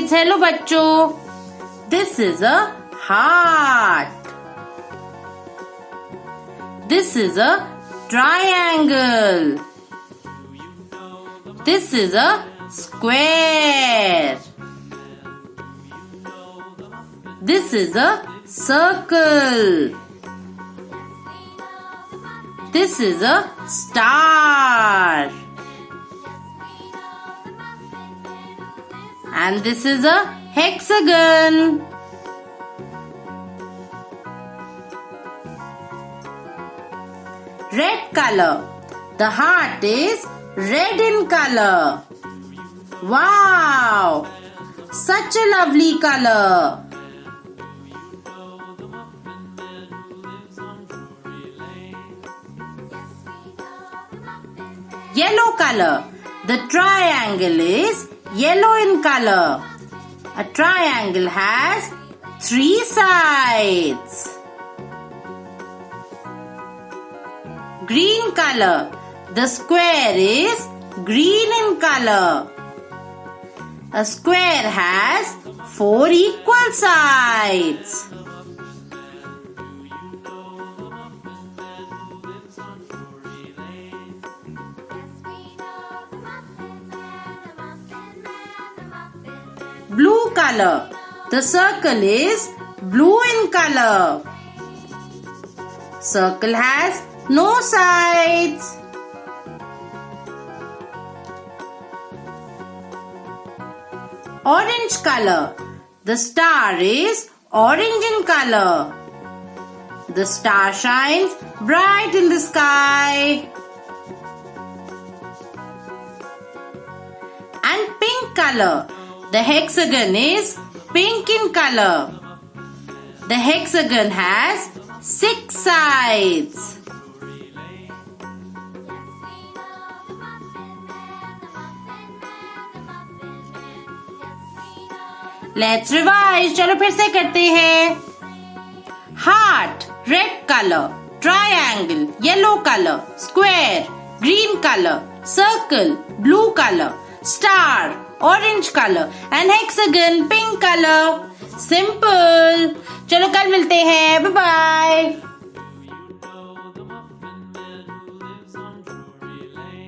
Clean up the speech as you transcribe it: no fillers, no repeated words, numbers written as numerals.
kids. Hello बच्चों. This is a heart. This is a triangle. This is a square. This is a circle. This is a star. And this is a hexagon. Red color. The heart is red in color. Wow! Such a lovely color. Yellow color. The triangle is yellow in color. A triangle has 3 sides. Green color. The square is green in color. A square has 4 equal sides. Blue color. The circle is blue in color. Circle has no sides. Orange color. The star is orange in color. The star shines bright in the sky. And pink color. The hexagon is pink in color. The hexagon has 6 sides. Let's revise. चलो फिर से करते हैं. Heart, red color. Triangle, yellow color. Square, green color. Circle, blue color. Star, orange color. And hexagon, pink color. Simple. चलो कल मिलते हैं. Bye bye.